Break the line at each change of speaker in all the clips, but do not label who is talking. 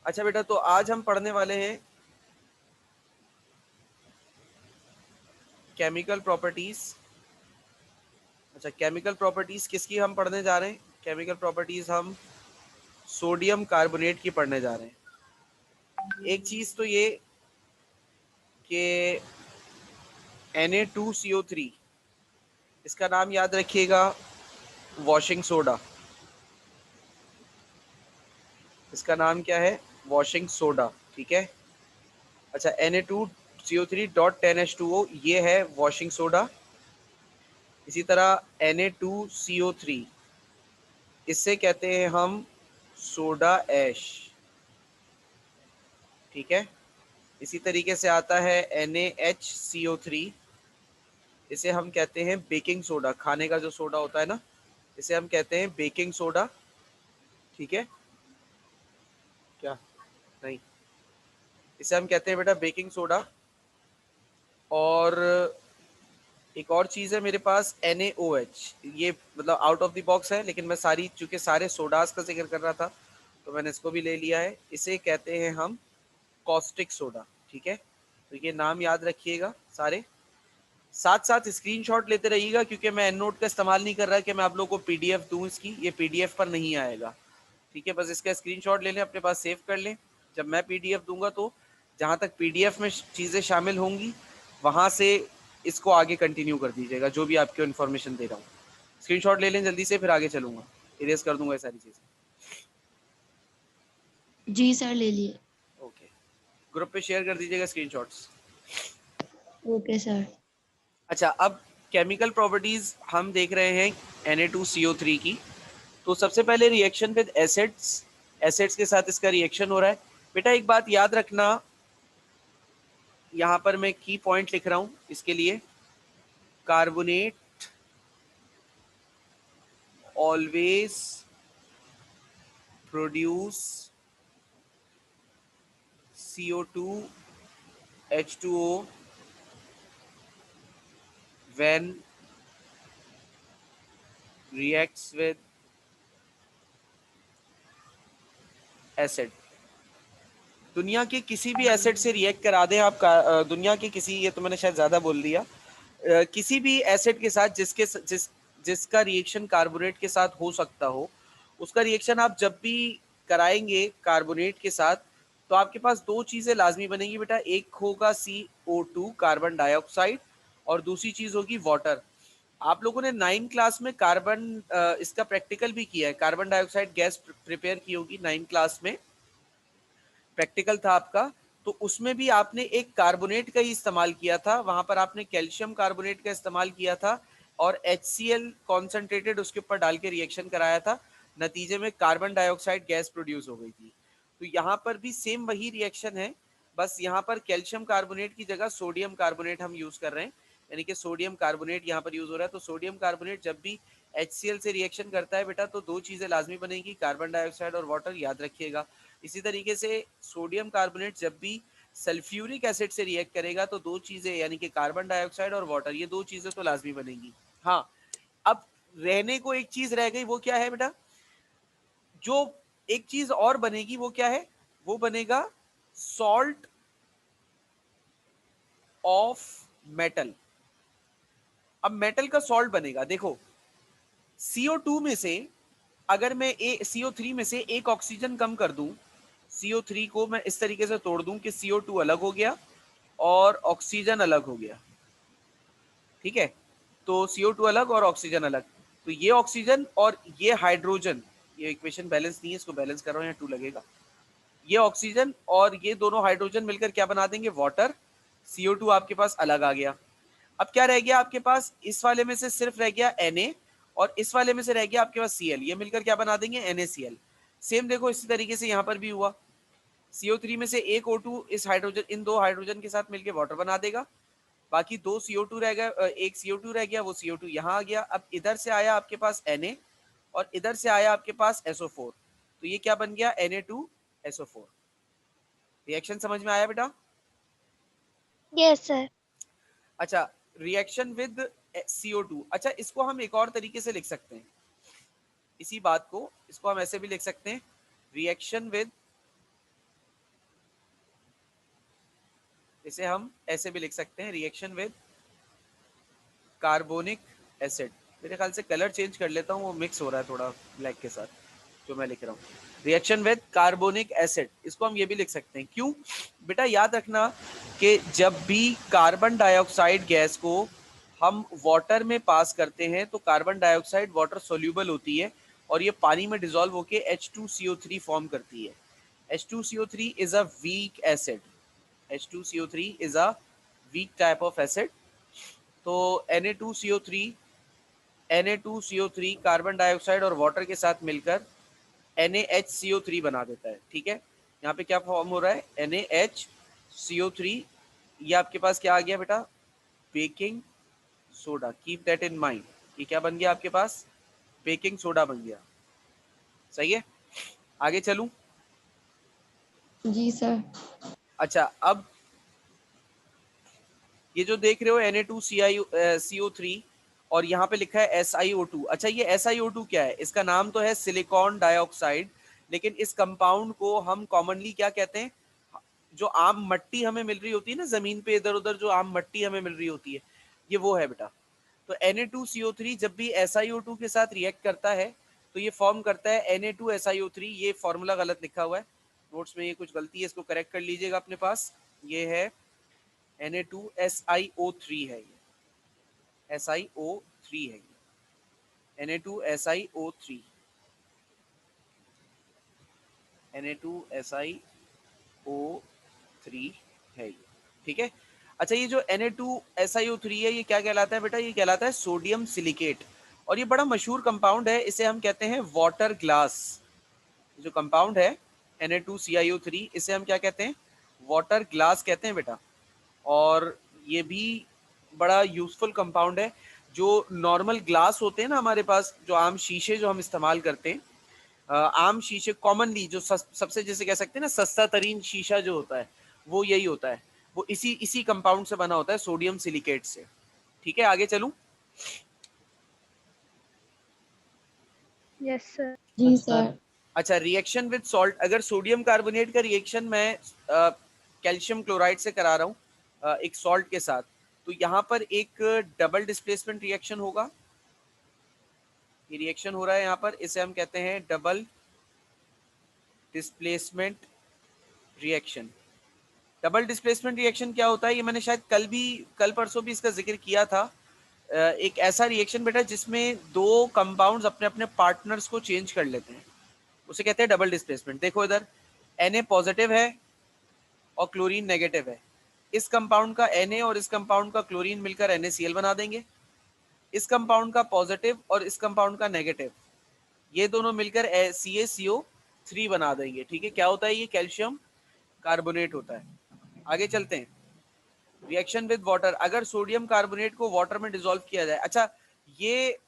अच्छा बेटा, तो आज हम पढ़ने वाले हैं केमिकल प्रॉपर्टीज। अच्छा, केमिकल प्रॉपर्टीज किसकी हम पढ़ने जा रहे हैं? केमिकल प्रॉपर्टीज हम सोडियम कार्बोनेट की पढ़ने जा रहे हैं। एक चीज तो ये कि Na2CO3, इसका नाम याद रखिएगा, वॉशिंग सोडा। इसका नाम क्या है? Washing soda. ठीक है। अच्छा, Na2CO3.10H2O ये है वॉशिंग सोडा। इसी तरह Na2CO3, इससे कहते हैं हम सोडा ऐश। ठीक है। इसी तरीके से आता है NaHCO3, इसे हम कहते हैं बेकिंग सोडा। खाने का जो सोडा होता है ना, इसे हम कहते हैं बेकिंग सोडा। ठीक है। क्या? नहीं, इसे हम कहते हैं बेटा बेकिंग सोडा। और एक और चीज़ है मेरे पास, NaOH। ये मतलब आउट ऑफ द बॉक्स है, लेकिन मैं चूंकि सारे सोडास का जिक्र कर रहा था तो मैंने इसको भी ले लिया है। इसे कहते हैं हम कॉस्टिक सोडा। ठीक है। तो ये नाम याद रखिएगा सारे। साथ साथ स्क्रीनशॉट लेते रहिएगा, क्योंकि मैं एंड नोट का इस्तेमाल नहीं कर रहा कि मैं आप लोगों को PDF दूं इसकी। ये PDF पर नहीं आएगा। ठीक है। बस इसका स्क्रीनशॉट ले लें, अपने पास सेव कर लें। जब मैं PDF दूंगा तो जहां तक PDF में चीज़ें शामिल होंगी वहां से इसको आगे कंटिन्यू कर दीजिएगा, जो भी आपको इन्फॉर्मेशन दे रहा हूँ। स्क्रीनशॉट ले लें जल्दी से, फिर आगे चलूंगा। इरेज कर दूंगा ये सारी चीज़ें।
जी सर, ले लिए।
ओके। ग्रुप पे शेयर कर दीजिएगा स्क्रीनशॉट्स।
Okay sir.
अच्छा, अब केमिकल प्रॉपर्टीज हम देख रहे हैं Na2CO3 की। तो सबसे पहले रिएक्शन विद एसिड्स। एसिड्स के साथ इसका रिएक्शन हो रहा है। बेटा एक बात याद रखना, यहाँ पर मैं की पॉइंट लिख रहा हूँ इसके लिए। Carbonate always produce CO2 H2O when reacts with acid। दुनिया के किसी भी एसिड से रिएक्ट करा दें आप, दुनिया के किसी, ये तो मैंने शायद ज्यादा बोल दिया, किसी भी एसिड के साथ जिसका रिएक्शन कार्बोनेट के साथ हो सकता हो, उसका रिएक्शन आप जब भी कराएंगे कार्बोनेट के साथ, तो आपके पास दो चीजें लाजमी बनेगी बेटा। एक होगा CO2 कार्बन डाइऑक्साइड, और दूसरी चीज होगी वाटर। आप लोगों ने 9 क्लास में कार्बन इसका प्रैक्टिकल भी किया है। कार्बन डाइऑक्साइड गैस प्रिपेयर की होगी 9 क्लास में, प्रैक्टिकल था आपका। तो उसमें भी आपने एक कार्बोनेट का ही इस्तेमाल किया था। वहां पर आपने कैल्शियम कार्बोनेट का इस्तेमाल किया था और HCl कॉन्सेंट्रेटेड उसके ऊपर डाल के रिएक्शन कराया था। नतीजे में कार्बन डाइऑक्साइड गैस प्रोड्यूस हो गई थी। तो यहाँ पर भी सेम वही रिएक्शन है, बस यहाँ पर कैल्शियम कार्बोनेट की जगह सोडियम कार्बोनेट हम यूज कर रहे हैं, यानी कि सोडियम कार्बोनेट यहाँ पर यूज हो रहा है। तो सोडियम कार्बोनेट जब भी HCl से रिएक्शन करता है बेटा, तो दो चीजें लाजमी बनेगी, कार्बन डाइऑक्साइड और वाटर, याद रखिएगा। इसी तरीके से सोडियम कार्बोनेट जब भी सल्फ्यूरिक एसिड से रिएक्ट करेगा, तो दो चीजें यानी कि कार्बन डाइऑक्साइड और वाटर, ये दो चीजें तो लाजमी बनेंगी। हाँ, अब रहने को एक चीज रह गई, वो क्या है बेटा? जो एक चीज और बनेगी वो क्या है? वो बनेगा सॉल्ट ऑफ मेटल। अब मेटल का सॉल्ट बनेगा, देखो CO2 में से अगर मैं CO3 में से एक ऑक्सीजन कम कर दूं, CO3 को मैं इस तरीके से तोड़ दूं कि CO2 अलग हो गया और ऑक्सीजन अलग हो गया। ठीक है। तो CO2 अलग और ऑक्सीजन अलग। तो ये ऑक्सीजन और ये हाइड्रोजन, ये इक्वेशन बैलेंस नहीं है, इसको बैलेंस कर रहा हूं, यहाँ 2 लगेगा। ये ऑक्सीजन और ये दोनों हाइड्रोजन मिलकर क्या बना देंगे? वाटर। CO2 आपके पास अलग आ गया। अब क्या रह गया आपके पास? इस वाले में से सिर्फ रह गया Na, और इस वाले में से रह गया आपके पास Cl। ये मिलकर क्या बना देंगे? NaCl। सेम देखो इसी तरीके से यहाँ पर भी हुआ। CO3 में से एक O2 इस हाइड्रोजन, इन दो हाइड्रोजन के साथ मिलकर वाटर बना देगा। बाकी दो CO2 रह गया, एक CO2 रह गया, वो CO2 यहाँ आ गया। अब इधर से आया आपके पास Na और इधर से आया आपके पास SO4। तो ये क्या बन गया? Na2SO4। रिएक्शन समझ में आया बेटा?
Yes sir.
अच्छा, रिएक्शन विद CO2। अच्छा, इसको हम एक और तरीके से लिख सकते हैं, इसी बात को, इसको हम ऐसे भी लिख सकते हैं, रिएक्शन विद इसे हम ऐसे भी लिख सकते हैं, रिएक्शन विद कार्बोनिक एसिड। मेरे ख्याल से कलर चेंज कर लेता हूँ, वो मिक्स हो रहा है थोड़ा ब्लैक के साथ जो मैं लिख रहा हूँ। रिएक्शन विद कार्बोनिक एसिड, इसको हम ये भी लिख सकते हैं। क्यों बेटा, याद रखना कि जब भी कार्बन डाइऑक्साइड गैस को हम वाटर में पास करते हैं तो कार्बन डाइऑक्साइड वाटर सोल्यूबल होती है और ये पानी में डिसॉल्व होकर H2CO3 फॉर्म करती है। H2CO3 is a weak acid. H2CO3 is a weak type of acid. तो Na2CO3 कार्बन डाइऑक्साइड और वाटर के साथ मिलकर NaHCO3 बना देता है। ठीक है, यहाँ पे क्या फॉर्म हो रहा है, NaHCO3। ये आपके पास क्या आ गया बेटा, baking soda. Keep that in mind, ये क्या बन गया आपके पास, बेकिंग सोडा बन गया। सही है, आगे चलूं।
जी सर।
अच्छा, अब ये जो देख रहे हो Na2CO3 और यहाँ पे लिखा है SiO2। अच्छा, ये SiO2 क्या है, इसका नाम तो है सिलिकॉन डाइऑक्साइड, लेकिन इस कंपाउंड को हम कॉमनली क्या कहते हैं, जो आम मट्टी हमें मिल रही होती है ना जमीन पे, इधर उधर जो आम मट्टी हमें मिल रही होती है, ये वो है बेटा। तो Na2CO3 जब भी SiO2 के साथ रिएक्ट करता है तो ये फॉर्म करता है Na2SiO3। ये फॉर्मूला गलत लिखा हुआ है नोट्स में, ये कुछ गलती है, इसको करेक्ट कर लीजिएगा अपने पास। ये है Na2SiO3 है, ये SiO3 है, ये Na2SiO3, Na2SiO3 है ये। ठीक है, अच्छा ये जो Na2SiO3 है ये क्या कहलाता है बेटा, ये कहलाता है सोडियम सिलिकेट। और ये बड़ा मशहूर कंपाउंड है, इसे हम कहते हैं वाटर ग्लास। जो कंपाउंड है Na2CiO3, इसे हम क्या कहते हैं, वाटर ग्लास कहते हैं बेटा। और ये भी बड़ा यूजफुल कंपाउंड है। जो नॉर्मल ग्लास होते हैं ना हमारे पास, जो आम शीशे जो हम इस्तेमाल करते हैं, आम शीशे कॉमनली जो सबसे जैसे कह सकते हैं ना सस्ता तरीन शीशा जो होता है, वो यही होता है, वो इसी इसी कंपाउंड से बना होता है, सोडियम सिलिकेट से। ठीक है, आगे चलूं।
Yes, sir.
जी सर।
अच्छा, रिएक्शन विद सॉल्ट, अगर सोडियम कार्बोनेट का रिएक्शन मैं कैल्शियम क्लोराइड से करा रहा हूँ एक सॉल्ट के साथ, तो यहाँ पर एक डबल डिस्प्लेसमेंट रिएक्शन होगा। ये रिएक्शन हो रहा है यहाँ पर, इसे हम कहते हैं double displacement reaction. Double displacement reaction क्या होता है, ये मैंने शायद कल परसों भी इसका जिक्र किया था। एक ऐसा रिएक्शन बेटा जिसमें दो कंपाउंड्स अपने अपने पार्टनर्स को चेंज कर लेते हैं, उसे कहते हैं डबल डिस्प्लेसमेंट। देखो इधर Na पॉजिटिव है और क्लोरीन नेगेटिव है। इस कंपाउंड का Na और इस कंपाउंड का क्लोरीन मिलकर NaCl बना देंगे। इस कंपाउंड का पॉजिटिव और इस कंपाउंड का नेगेटिव, ये दोनों मिलकर CaCO3 बना देंगे। ठीक है, क्या होता है, ये कैल्शियम कार्बोनेट होता है। आगे चलते हैं, रिएक्शन विद वाटर, अगर सोडियम कार्बोनेट को वाटर में डिसॉल्व किया जाए। अच्छा, ये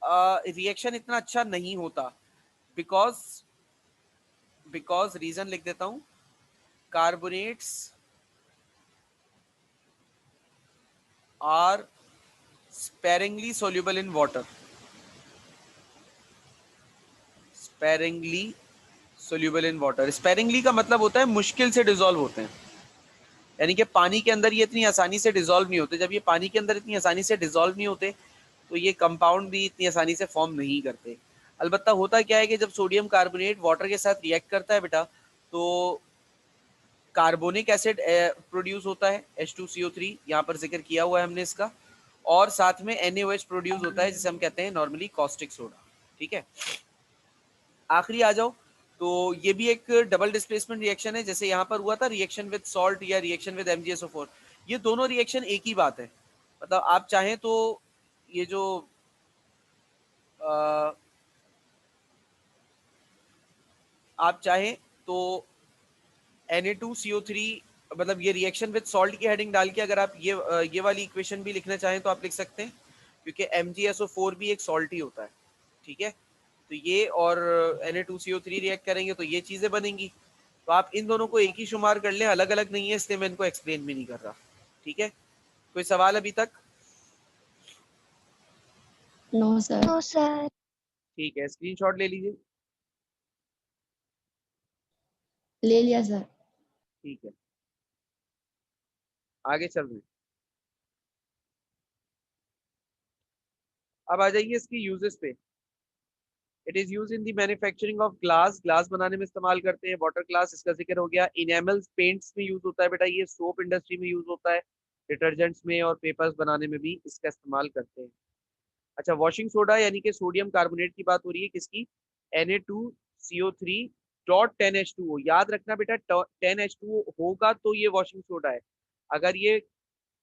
रिएक्शन इतना अच्छा नहीं होता, बिकॉज रीजन लिख देता हूं, carbonates are sparingly soluble in water. Sparingly soluble in water, sparingly का मतलब होता है मुश्किल से डिसॉल्व होते हैं, यानी कि पानी के अंदर ये इतनी आसानी से डिसॉल्व नहीं होते। जब ये पानी के अंदर इतनी आसानी से डिसॉल्व नहीं होते तो ये कंपाउंड भी इतनी आसानी से फॉर्म नहीं करते। अलबत्ता होता क्या है कि जब सोडियम कार्बोनेट वाटर के साथ रिएक्ट करता है बेटा, तो कार्बोनिक एसिड प्रोड्यूस होता है H2CO3, यहाँ पर जिक्र किया हुआ है हमने इसका, और साथ में NaOH प्रोड्यूस होता है जिसे हम कहते हैं नॉर्मली कॉस्टिक सोडा। ठीक है, आखिरी आ जाओ, तो ये भी एक डबल डिस्प्लेसमेंट रिएक्शन है, जैसे यहाँ पर हुआ था रिएक्शन विद सॉल्ट या रिएक्शन विद MgSO4। ये दोनों रिएक्शन एक ही बात है, मतलब आप चाहें तो ये जो आप चाहें तो Na2CO3, मतलब ये रिएक्शन विद सॉल्ट की हेडिंग डाल के अगर आप ये वाली इक्वेशन भी लिखना चाहें तो आप लिख सकते हैं, क्योंकि MgSO4 भी एक सॉल्ट ही होता है। ठीक है, तो ये और Na2CO3 रिएक्ट करेंगे तो ये चीजें बनेंगी। तो आप इन दोनों को एक ही शुमार कर लें, अलग अलग नहीं है, इसलिए मैं इनको एक्सप्लेन भी नहीं कर रहा। ठीक है, कोई सवाल अभी तक?
No sir.
No, sir.
ठीक है, स्क्रीनशॉट ले लीजिए।
ले लिया सर।
ठीक है, आगे चल रहे हैं। अब आ जाइए इसकी यूजेस पे। It is use in the manufacturing of glass, glass बनाने में इस्तेमाल करते हैं। वाटर ग्लास इसका जिक्र हो गया। इनेमल्स पेंट्स में यूज होता है बेटा, ये सोप इंडस्ट्री में यूज होता है। डिटर्जेंट्स में और पेपर्स बनाने में भी इसका इस्तेमाल करते हैं। अच्छा, वॉशिंग सोडा यानी कि सोडियम कार्बोनेट की बात हो रही है, किसकी? Na2CO3.10H2O। याद रखना बेटा, 10H2O होगा तो ये वॉशिंग सोडा है, अगर ये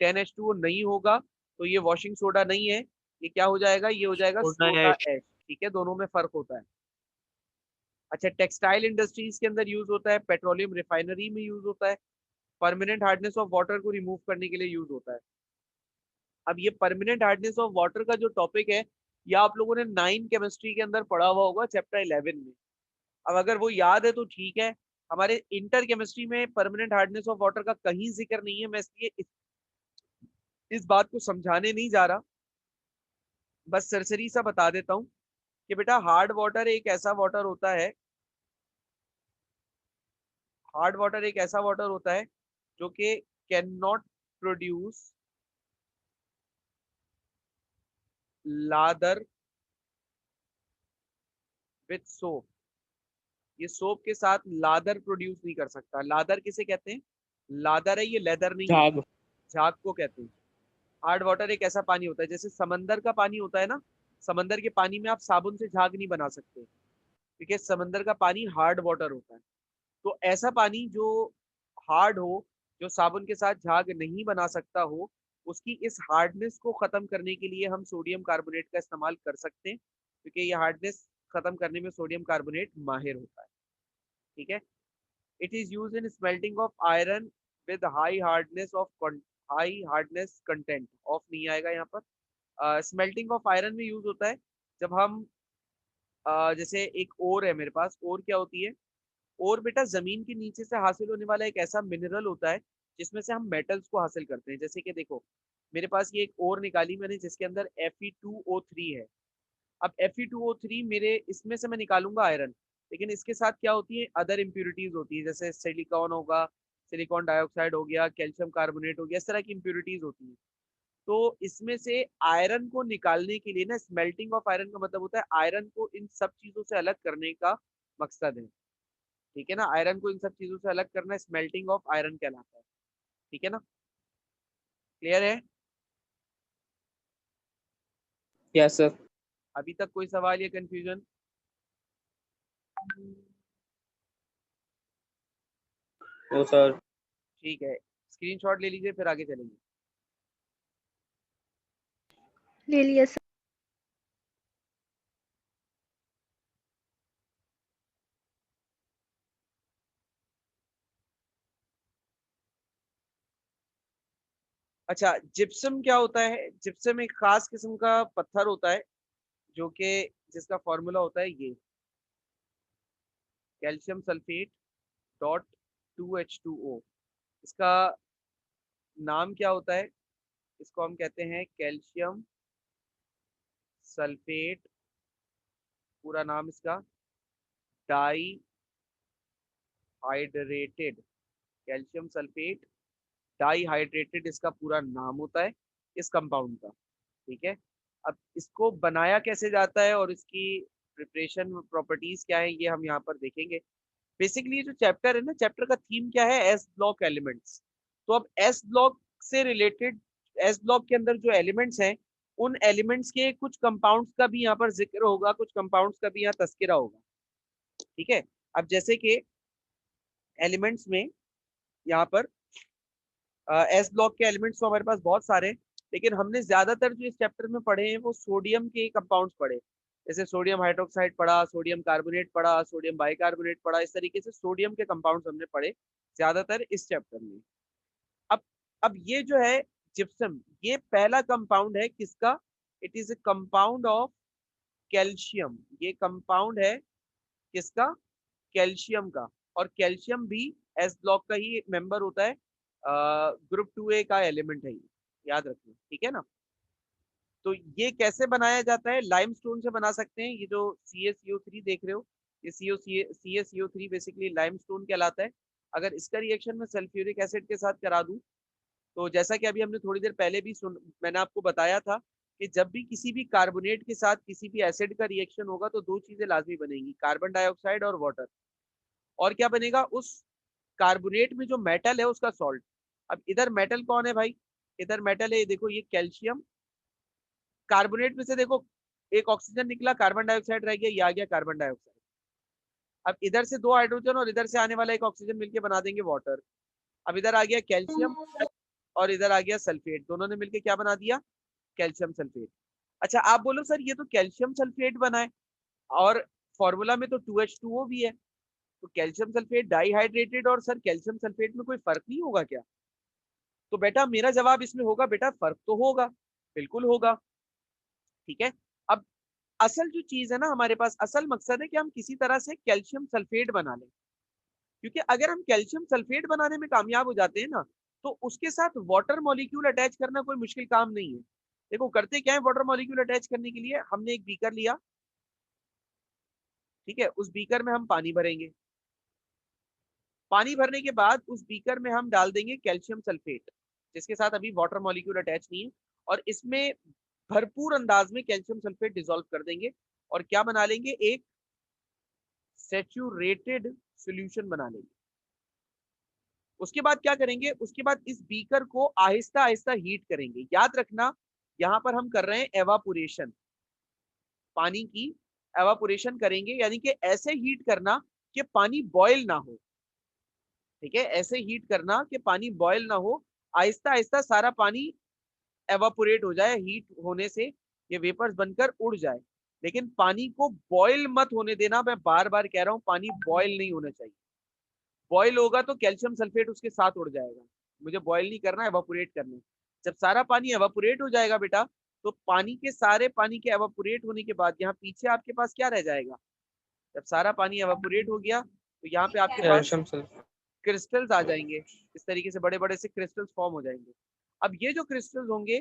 10H2O नहीं होगा तो ये वॉशिंग सोडा नहीं है। ये क्या हो जाएगा? ये हो जाएगा
सोडा
सोडा
ऐश।
एश। ठीक है, दोनों में फर्क होता है। अच्छा, टेक्सटाइल इंडस्ट्रीज के अंदर यूज होता है, पेट्रोलियम रिफाइनरी में यूज होता है, परमानेंट हार्डनेस ऑफ वाटर को रिमूव करने के लिए यूज होता है। अब ये परमानेंट हार्डनेस ऑफ वाटर का जो टॉपिक है, ये आप लोगों ने 9 केमिस्ट्री के अंदर पढ़ा हुआ होगा, चैप्टर 11 में। अब अगर वो याद है तो ठीक है। हमारे इंटर केमिस्ट्री में परमानेंट हार्डनेस ऑफ वाटर का कहीं जिक्र नहीं है, मैं इसलिए इस बात को समझाने नहीं जा रहा, बस सरसरी सा बता देता हूँ कि बेटा हार्ड वाटर एक ऐसा वाटर होता है, हार्ड वाटर एक ऐसा वाटर होता है जो कि can not produce lather with soap. ये सोप के साथ लादर प्रोड्यूस नहीं कर सकता। लादर किसे कहते हैं? लादर है, ये लेदर नहीं है,
झाग।
झाग को कहते हैं। हार्ड वाटर एक ऐसा पानी होता है, जैसे समंदर का पानी होता है ना, समंदर के पानी में आप साबुन से झाग नहीं बना सकते, क्योंकि समंदर का पानी हार्ड वाटर होता है। तो ऐसा पानी जो हार्ड हो, जो साबुन के साथ झाग नहीं बना सकता हो, उसकी इस हार्डनेस को खत्म करने के लिए हम सोडियम कार्बोनेट का इस्तेमाल कर सकते हैं, क्योंकि ये हार्डनेस खत्म करने में सोडियम कार्बोनेट माहिर होता है। ठीक है। It is use in smelting of iron with high hardness content. Of नहीं आएगा यहाँ पर। स्मेल्टिंग ऑफ आयरन में यूज होता है जब हम जैसे एक ओर है मेरे पास, ओर क्या होती है? और बेटा जमीन के नीचे से हासिल होने वाला एक ऐसा मिनरल होता है जिसमें से हम मेटल्स को हासिल करते हैं। जैसे कि देखो, मेरे पास ये एक और निकाली मैंने जिसके अंदर Fe2O3 है। अब Fe2O3 मेरे इसमें से मैं निकालूंगा आयरन, लेकिन इसके साथ क्या होती है? अदर इम्प्यूरिटीज होती है, जैसे सिलिकॉन होगा, सिलिकॉन डाइऑक्साइड हो गया, कैल्शियम कार्बोनेट हो गया, इस तरह की इम्प्यूरिटीज होती है। तो इसमें से आयरन को निकालने के लिए ना, स्मेल्टिंग ऑफ आयरन का मतलब होता है आयरन को इन सब चीजों से अलग करने का मकसद है। ठीक है ना, आयरन को इन सब चीजों से अलग करना स्मेल्टिंग ऑफ आयरन कहलाता है। ठीक है ना, क्लियर है?
Yes sir.
अभी तक कोई सवाल या कंफ्यूजन?
ओ सर।
ठीक है, स्क्रीनशॉट ले लीजिए, फिर आगे चलेंगे।
ले लिया सर।
अच्छा, जिप्सम क्या होता है? जिप्सम एक खास किस्म का पत्थर होता है जो कि जिसका फॉर्मूला होता है ये कैल्शियम सल्फेट डॉट 2H2O। इसका नाम क्या होता है? इसको हम कहते हैं कैल्शियम सल्फेट, पूरा नाम इसका डाई हाइड्रेटेड कैल्शियम सल्फेट डाईहाइड्रेटेड, इसका पूरा नाम होता है इस कंपाउंड का। ठीक है। अब इसको बनाया कैसे जाता है और इसकी प्रिपरेशन प्रॉपर्टीज क्या है, ये हम यहाँ पर देखेंगे। बेसिकली जो चैप्टर है ना, चैप्टर का थीम क्या है? S block elements. तो अब एस ब्लॉक से रिलेटेड, एस ब्लॉक के अंदर जो एलिमेंट्स हैं, उन एलिमेंट्स के कुछ कंपाउंड्स का भी यहाँ पर जिक्र होगा, कुछ कंपाउंड्स का भी यहाँ तस्करा होगा। ठीक है। अब जैसे कि एलिमेंट्स में यहाँ पर एस ब्लॉक के एलिमेंट्स तो हमारे पास बहुत सारे हैं, लेकिन हमने ज्यादातर जो इस चैप्टर में पढ़े हैं वो सोडियम के कंपाउंड्स पढ़े। जैसे सोडियम हाइड्रोक्साइड पढ़ा, सोडियम कार्बोनेट पढ़ा, सोडियम बाइकार्बोनेट पढ़ा, इस तरीके से सोडियम के कंपाउंड्स हमने पढ़े ज्यादातर इस चैप्टर में। अब अब ये जो है जिप्सम, ये पहला कंपाउंड है किसका? It is a compound of calcium. ये कंपाउंड है किसका? कैल्शियम का। और कैल्शियम भी एस ब्लॉक का ही एक मेंबर होता है, ग्रुप 2A का एलिमेंट है ये, याद रखना। ठीक है ना। तो ये कैसे बनाया जाता है? लाइमस्टोन से बना सकते हैं। ये जो CaCO3 देख रहे हो, ये CaCO3 बेसिकली लाइमस्टोन कहलाता है। अगर इसका रिएक्शन मैं सल्फ्यूरिक एसिड के साथ करा दूं तो जैसा कि अभी हमने थोड़ी देर पहले भी मैंने आपको बताया था कि जब भी किसी भी कार्बोनेट के साथ किसी भी एसिड का रिएक्शन होगा तो दो चीजें लाजमी बनेंगी, कार्बन डाइऑक्साइड और वाटर। और क्या बनेगा, उस कार्बोनेट में जो मेटल है उसका सॉल्ट। अब इधर मेटल कौन है भाई, इधर मेटल है, देखो ये कैल्शियम। कार्बोनेट में से देखो एक ऑक्सीजन निकला, कार्बन डाइऑक्साइड रह गया, ये आ गया कार्बन डाइऑक्साइड। अब इधर से दो हाइड्रोजन और इधर से आने वाला एक ऑक्सीजन मिलके बना देंगे वाटर। अब इधर आ गया कैल्शियम और इधर आ गया सल्फेट, दोनों ने मिलके क्या बना दिया, कैल्शियम सल्फेट। अच्छा आप बोलो सर ये तो कैल्शियम सल्फेट बना है और फॉर्मूला में तो 2H2O भी है, तो कैल्शियम सल्फेट डाइहाइड्रेटेड और सर कैल्शियम सल्फेट में कोई फर्क नहीं होगा क्या? तो बेटा मेरा जवाब इसमें होगा, बेटा फर्क तो होगा, बिल्कुल होगा। ठीक है। अब असल जो चीज है ना, हमारे पास असल मकसद है कि हम किसी तरह से कैल्शियम सल्फेट बना लें, क्योंकि अगर हम कैल्शियम सल्फेट बनाने में कामयाब हो जाते हैं ना, तो उसके साथ वाटर मॉलिक्यूल अटैच करना कोई मुश्किल काम नहीं है। देखो करते क्या है, वाटर मॉलिक्यूल अटैच करने के लिए हमने एक बीकर लिया, ठीक है, उस बीकर में हम पानी भरेंगे। पानी भरने के बाद उस बीकर में हम डाल देंगे कैल्शियम सल्फेट, जिसके साथ अभी वाटर मॉलिक्यूल अटैच नहीं है, और इसमें भरपूर अंदाज में कैल्शियम सल्फेट डिसॉल्व कर देंगे और क्या बना लेंगे, एक सैचुरेटेड सॉल्यूशन बना लेंगे। उसके बाद क्या करेंगे, उसके बाद इस बीकर को आहिस्ता आहिस्ता हीट करेंगे। याद रखना यहां पर हम कर रहे हैं एवापोरेशन, पानी की एवापोरेशन करेंगे, यानी कि ऐसे हीट करना कि पानी बॉयल ना हो। ठीक है, ऐसे हीट करना कि पानी बॉयल ना हो, आहिस्ता आहिस्ता सारा पानी एवापोरेट हो जाए, हीट होने से ये वेपर्स बनकर उड़ जाए। लेकिन पानी को बॉयल मत होने देना, मैं बार बार कह रहा हूं, पानी बॉयल नहीं होना चाहिए। बॉयल होगा तो कैल्शियम सल्फेट उसके साथ उड़ जाएगा। मुझे बॉयल नहीं करना, एवापोरेट करना है। जब सारा पानी एवापोरेट हो जाएगा बेटा, तो पानी के सारे पानी के एवापोरेट होने के बाद यहाँ पीछे आपके पास क्या रह जाएगा, जब सारा पानी एवापोरेट हो गया तो यहाँ पे आपके पास
कैल्शियम सल्फेट।
क्रिस्टल्स आ जाएंगे, इस तरीके से बड़े बड़े से क्रिस्टल्स फॉर्म हो जाएंगे। अब ये जो क्रिस्टल्स होंगे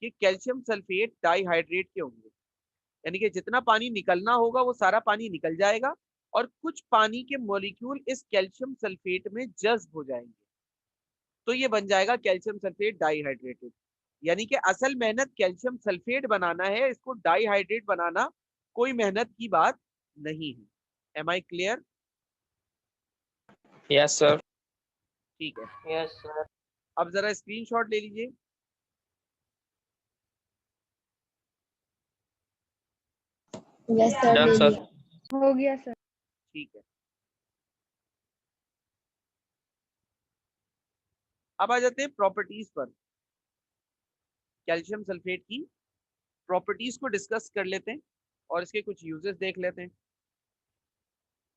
ये कैल्शियम सल्फेट डाइहाइड्रेट के होंगे, यानी कि जितना पानी निकलना होगा वो सारा पानी निकल जाएगा और कुछ पानी के मॉलिक्यूल इस कैल्शियम सल्फेट में जज्ब हो जाएंगे, तो ये बन जाएगा कैल्शियम सल्फेट डाइहाइड्रेटेड। यानी कि असल मेहनत कैल्शियम सल्फेट बनाना है, इसको डाइहाइड्रेट बनाना कोई मेहनत की बात नहीं है। Am I clear?
Yes sir.
ठीक है,
यस सर।
अब जरा स्क्रीनशॉट ले लीजिए।
यस सर,
डन
ले
सर।
लिया।
हो गया सर।
ठीक है, अब आ जाते हैं प्रॉपर्टीज पर। कैल्शियम सल्फेट की प्रॉपर्टीज को डिस्कस कर लेते हैं और इसके कुछ यूजेस देख लेते हैं।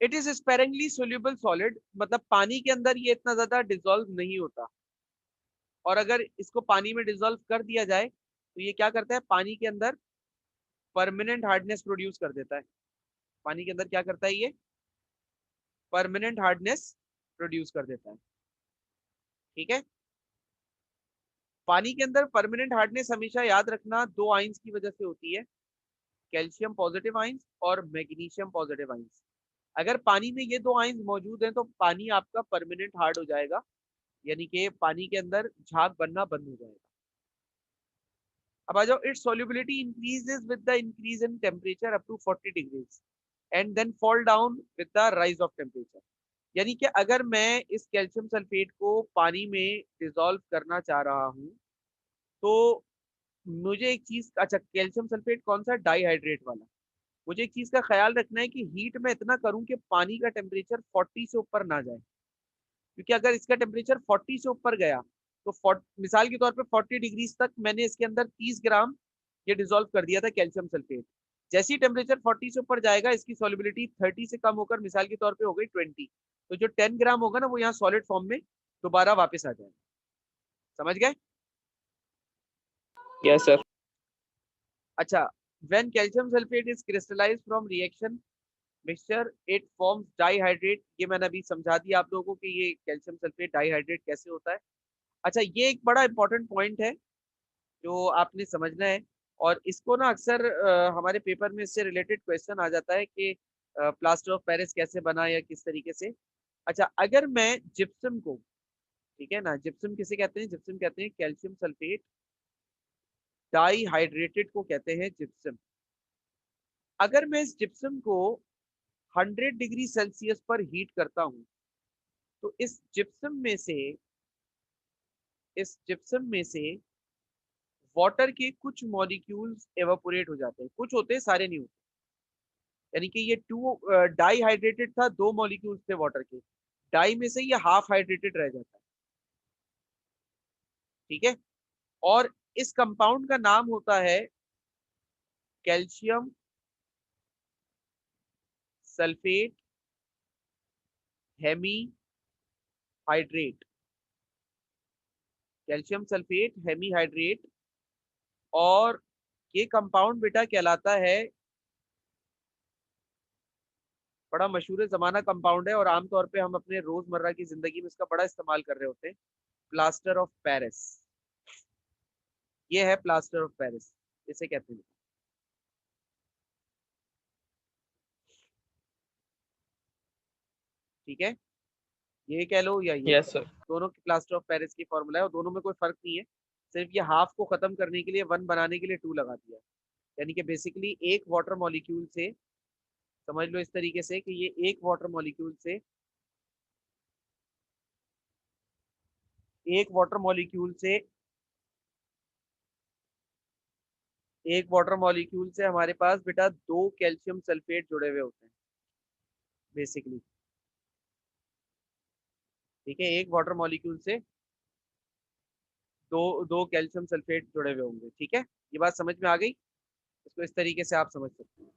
It is sparingly soluble solid, मतलब पानी के अंदर ये इतना ज्यादा डिसॉल्व नहीं होता, और अगर इसको पानी में डिसॉल्व कर दिया जाए तो ये क्या करता है, पानी के अंदर परमानेंट हार्डनेस प्रोड्यूस कर देता है। पानी के अंदर क्या करता है ये, परमानेंट हार्डनेस प्रोड्यूस कर देता है। ठीक है, पानी के अंदर परमानेंट हार्डनेस हमेशा याद रखना दो आइंस की वजह से होती है, कैल्शियम पॉजिटिव आइंस और मैग्नीशियम पॉजिटिव आइंस। अगर पानी में ये दो आइंस मौजूद हैं तो पानी आपका परमानेंट हार्ड हो जाएगा, यानी कि पानी के अंदर झाग बनना बंद हो जाएगा। अब आ जाओ, it's solubility increases with the increase in temperature up to 40 degrees and then fall down with the rise of temperature। यानी कि अगर मैं इस कैल्शियम सल्फेट को पानी में डिसॉल्व करना चाह रहा हूं तो मुझे एक चीज, अच्छा कैल्शियम सल्फेट कौन सा, डाइहाइड्रेट वाला, मुझे एक चीज का ख्याल रखना है कि हीट में इतना करूं कि पानी का टेम्परेचर 40 से ऊपर ना जाए, क्योंकि अगर इसका टेम्परेचर 40 से ऊपर गया तो मिसाल के तौर पे 40 डिग्रीज तक मैंने इसके अंदर 30 ग्राम ये डिसॉल्व कर दिया था कैल्शियम सल्फेट। जैसे ही टेम्परेचर 40 से ऊपर जाएगा इसकी सॉल्युबिलिटी 30 से कम होकर मिसाल के तौर पे हो गई 20, तो जो 10 ग्राम होगा ना वो यहाँ सॉलिड फॉर्म में दोबारा वापस आ जाएगा। समझ गए?
Yes sir.
अच्छा, when calcium sulfate is crystallized from reaction mixture it forms dihydrate। ये मैंने अभी समझा दिया आप लोगों को कि ये कैल्शियम सल्फेट डाइहाइड्रेट कैसे होता है। अच्छा, ये एक बड़ा इंपॉर्टेंट पॉइंट है जो आपने समझना है, और इसको ना अक्सर हमारे पेपर में इससे रिलेटेड क्वेश्चन आ जाता है कि प्लास्टर ऑफ पेरिस कैसे बना या किस तरीके से। अच्छा, अगर मैं जिप्सम को, ठीक है ना। जिप्सम किसे कहते हैं? जिप्सम कहते हैं कैल्शियम सल्फेट डाईहाइड्रेटेड को कहते हैं जिप्सम। अगर मैं इस जिप्सम को 100 डिग्री सेल्सियस पर हीट करता हूं तो इस जिप्सम में से वाटर के कुछ मॉलिक्यूल्स एवापोरेट हो जाते हैं। कुछ होते हैं, सारे नहीं होते। यानी कि ये टू डाईहाइड्रेटेड था, 2 मॉलिक्यूल्स थे वाटर के, डाई में से ये हाफ हाइड्रेटेड रह जाता है। ठीक है। और इस कंपाउंड का नाम होता है calcium sulphate hemihydrate. Calcium sulphate hemihydrate. और ये कंपाउंड बेटा कहलाता है, बड़ा मशहूर जमाना कंपाउंड है और आमतौर पे हम अपने रोजमर्रा की जिंदगी में इसका बड़ा इस्तेमाल कर रहे होते हैं, प्लास्टर ऑफ पेरिस। ये है प्लास्टर ऑफ पेरिस, इसे कहते हैं। ठीक है, ये कह लो या ये,
Yes, sir.
दोनों की प्लास्टर ऑफ पेरिस की फॉर्मूला है और दोनों में कोई फर्क नहीं है। सिर्फ ये हाफ को खत्म करने के लिए, 1 बनाने के लिए 2 लगा दिया। यानी कि बेसिकली एक वाटर मॉलिक्यूल से, समझ लो इस तरीके से कि ये एक वाटर मॉलिक्यूल से, एक वाटर मॉलिक्यूल से एक वाटर मॉलिक्यूल से हमारे पास बेटा 2 कैल्शियम सल्फेट जुड़े हुए होते हैं बेसिकली। ठीक है, एक वाटर मॉलिक्यूल से दो दो कैल्शियम सल्फेट जुड़े हुए होंगे। ठीक है, ये बात समझ में आ गई? इसको इस तरीके से आप समझ सकते हैं।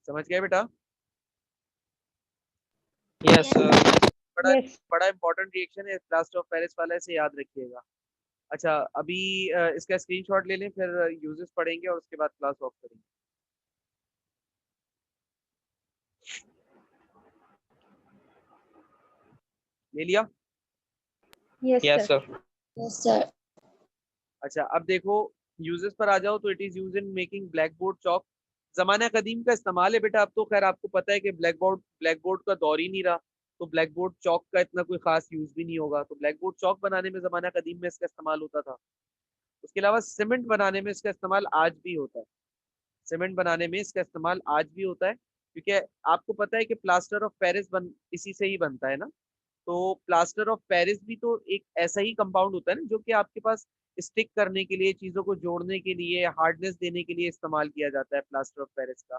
समझ गए बेटा?
Yes, sir.
बड़ा
Yes.
बड़ा इंपॉर्टेंट रिएक्शन है प्लास्टर ऑफ पेरिस वाला, इसे याद रखिएगा। अच्छा, अभी इसका स्क्रीनशॉट ले लें, फिर यूजेस पढ़ेंगे और उसके बाद क्लास ऑफ करेंगे। ले लिया?
Yes,
Yes,
sir.
sir.
Yes, sir.
अच्छा, अब देखो यूजेस पर आ जाओ तो it is use in making black board chalk. जमाना कदीम का इस्तेमाल है बेटा। अब तो खैर आपको पता है कि ब्लैक बोर्ड का दौर ही नहीं रहा, तो ब्लैक बोर्ड चौक का इतना कोई खास यूज भी नहीं होगा। तो ब्लैक बोर्ड चौक बनाने में जमाना कदीम में इसका इस्तेमाल होता था। उसके अलावा सीमेंट बनाने में इसका इस्तेमाल आज भी होता है। सीमेंट बनाने में इसका इस्तेमाल आज भी होता है, क्योंकि आपको पता है कि प्लास्टर ऑफ पेरिस इसी से ही बनता है ना। तो प्लास्टर ऑफ पेरिस भी तो एक ऐसा ही कंपाउंड होता है ना, जो कि आपके पास स्टिक करने के लिए, चीजों को जोड़ने के लिए, हार्डनेस देने के लिए इस्तेमाल किया जाता है प्लास्टर ऑफ पेरिस का।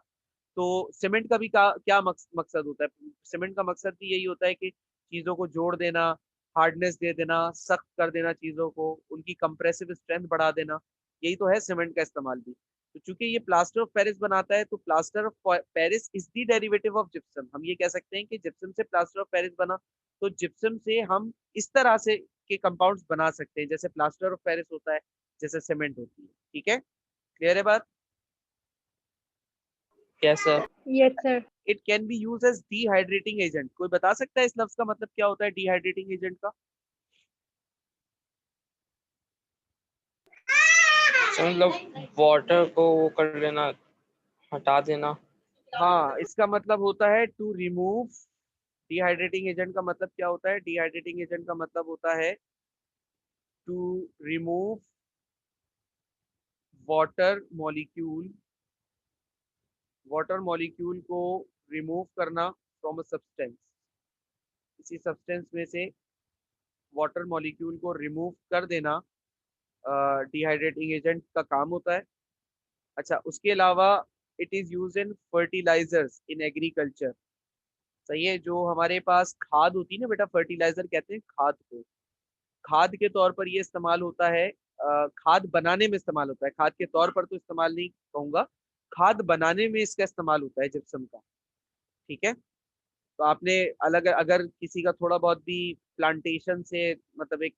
तो सीमेंट का भी क्या मकसद होता है? सीमेंट का मकसद भी यही होता है कि चीजों को जोड़ देना, हार्डनेस दे देना, सख्त कर देना चीजों को, उनकी कंप्रेसिव स्ट्रेंथ बढ़ा देना। यही तो है सीमेंट का इस्तेमाल भी। तो चूंकि ये प्लास्टर ऑफ पेरिस बनाता है, तो plaster of Paris is the derivative of gypsum. हम ये कह सकते हैं कि जिप्सम से प्लास्टर ऑफ पेरिस बना, तो जिप्सम से हम इस तरह से के कंपाउंड्स बना सकते हैं, जैसे प्लास्टर ऑफ पेरिस होता है, जैसे सीमेंट होती है। ठीक है, क्लियर है बात?
Yes, sir.
Yes, sir.
It can be use as dehydrating agent. कोई बता सकता है इस लफ्ज का मतलब क्या होता है डिहाइड्रेटिंग एजेंट का?
So, मतलब वाटर को वो कर लेना, हटा देना.
हाँ, इसका मतलब होता है टू रिमूव। डिहाइड्रेटिंग एजेंट का मतलब क्या होता है? डिहाइड्रेटिंग एजेंट का मतलब होता है to remove water molecule, water molecule को रिमूव करना फ्रॉम अ सब्सटेंस। किसी सब्सटेंस में से वाटर मॉलिक्यूल को रिमूव कर देना डिहाइड्रेटिंग एजेंट का काम होता है। अच्छा, उसके अलावा it is use in fertilisers in agriculture. सही है, जो हमारे पास खाद होती है ना बेटा, फर्टिलाइजर कहते हैं खाद को। खाद के तौर पर ये इस्तेमाल होता है, खाद बनाने में इस्तेमाल होता है। खाद के तौर पर तो इस्तेमाल नहीं कहूंगा, खाद बनाने में इसका इस्तेमाल होता है जिप्सम का। ठीक है, तो आपने अलग, अगर किसी का थोड़ा बहुत भी प्लांटेशन से मतलब एक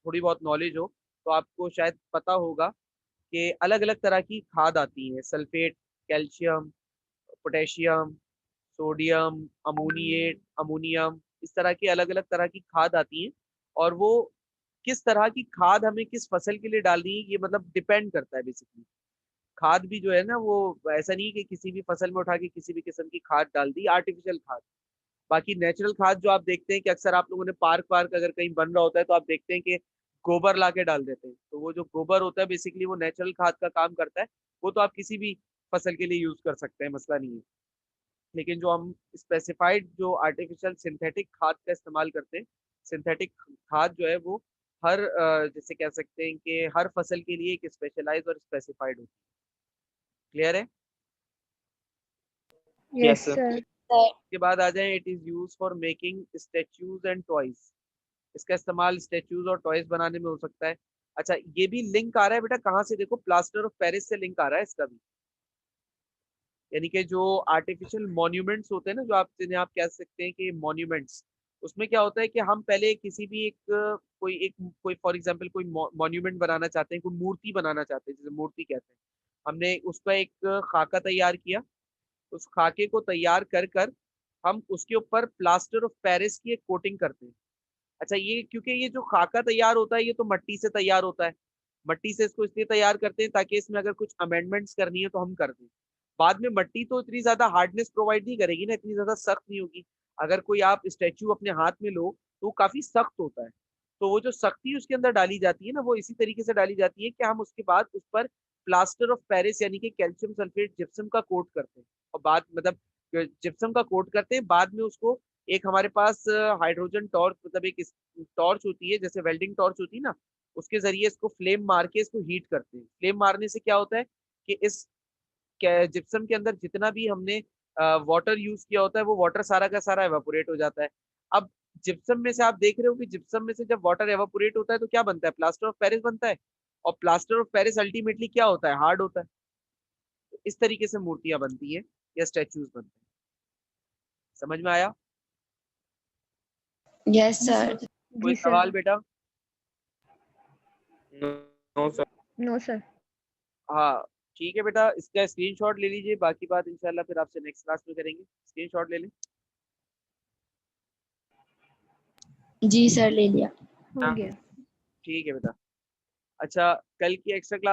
थोड़ी बहुत नॉलेज हो, तो आपको शायद पता होगा कि अलग अलग तरह की खाद आती है, sulphate, calcium, potassium, sodium, ammoniate, ammonium, इस तरह की अलग अलग तरह की खाद आती है। और वो किस तरह की खाद हमें किस फसल के लिए डालनी है, ये मतलब डिपेंड करता है बेसिकली। खाद भी जो है ना, वो ऐसा नहीं कि किसी भी फसल में उठा के किसी भी किस्म की खाद डाल दी, आर्टिफिशियल खाद। बाकी नेचुरल खाद जो आप देखते हैं कि अक्सर आप लोगों ने पार्क वार्क अगर कहीं बन रहा होता है तो आप देखते हैं कि गोबर ला के डाल देते हैं, तो वो जो गोबर होता है बेसिकली वो नेचुरल खाद का काम करता है। वो तो आप किसी भी फसल के लिए यूज कर सकते हैं, मसला नहीं है। लेकिन जो हम स्पेसिफाइड जो आर्टिफिशियल सिंथेटिक खाद का इस्तेमाल करते हैं, सिंथेटिक खाद जो है वो हर जैसे कह सकते हैं कि हर फसल के लिए एक स्पेशलाइज और स्पेसिफाइड होती है। क्लियर है?
Yes,
sir.
sir.
के बाद आ जाए, it is use for making statues and toys. इसका इस्तेमाल स्टेच्यूज और टॉयज बनाने में हो सकता है। अच्छा, ये भी लिंक आ रहा है बेटा कहाँ से, देखो प्लास्टर ऑफ पेरिस से लिंक आ रहा है इसका भी। यानी कि जो आर्टिफिशियल मॉन्यूमेंट्स होते हैं ना, जो आप जिन्हें आप कह सकते हैं कि मॉन्यूमेंट्स, उसमें क्या होता है कि हम पहले किसी भी कोई फॉर एग्जांपल कोई मॉन्यूमेंट बनाना चाहते हैं, कोई मूर्ति बनाना चाहते हैं, जैसे मूर्ति कहते हैं, हमने उसका एक खाका तैयार किया। उस खाके को तैयार कर कर हम उसके ऊपर प्लास्टर ऑफ पेरिस की एक कोटिंग करते हैं। अच्छा, ये क्योंकि ये जो खाका तैयार होता है ये तो मट्टी से तैयार होता है, मट्टी से इसको इसलिए तैयार करते हैं ताकि इसमें अगर कुछ अमेंडमेंट्स करनी है तो हम कर दें। बाद में मट्टी तो इतनी ज्यादा हार्डनेस प्रोवाइड नहीं करेगी ना, इतनी ज्यादा सख्त नहीं होगी। अगर कोई आप स्टैचू अपने हाथ में लो तो वो काफी सख्त होता है, तो वो जो सख्ती उसके अंदर डाली जाती है ना, वो इसी तरीके से डाली जाती है कि हम उसके बाद उस पर प्लास्टर ऑफ पेरिस यानी कि कैल्शियम सल्फेट जिप्सम का कोट करते हैं। और बाद मतलब जिप्सम का कोट करते हैं, बाद में उसको एक हमारे पास हाइड्रोजन टॉर्च मतलब एक टॉर्च होती है, जैसे वेल्डिंग टॉर्च होती है ना, उसके जरिए इसको फ्लेम मार के इसको हीट करते हैं। फ्लेम मारने से क्या होता है कि इस जिप्सम के अंदर जितना भी हमने वाटर यूज किया होता है वो वाटर सारा का सारा एवापोरेट हो जाता है। अब जिप्सम में से आप देख रहे हो कि जिप्सम में से जब वाटर एवापोरेट होता है तो क्या बनता है, प्लास्टर ऑफ पेरिस बनता है। और प्लास्टर ऑफ पेरिस अल्टीमेटली क्या होता है, हार्ड होता है। तो इस तरीके से मूर्तियां बनती है या स्टेच्यूज बनते हैं। समझ में आया?
Yes, sir.
कोई
जी
सवाल
सर.
बेटा?
No, sir.
No, sir.
हाँ, ठीक है बेटा, इसका स्क्रीनशॉट ले लीजिए, बाकी बात इंशाल्लाह फिर आपसे नेक्स्ट क्लास में करेंगे। स्क्रीनशॉट ले लें।
जी सर, ले लिया।
हो गया.
ठीक है बेटा। अच्छा, कल की एक्स्ट्रा क्लास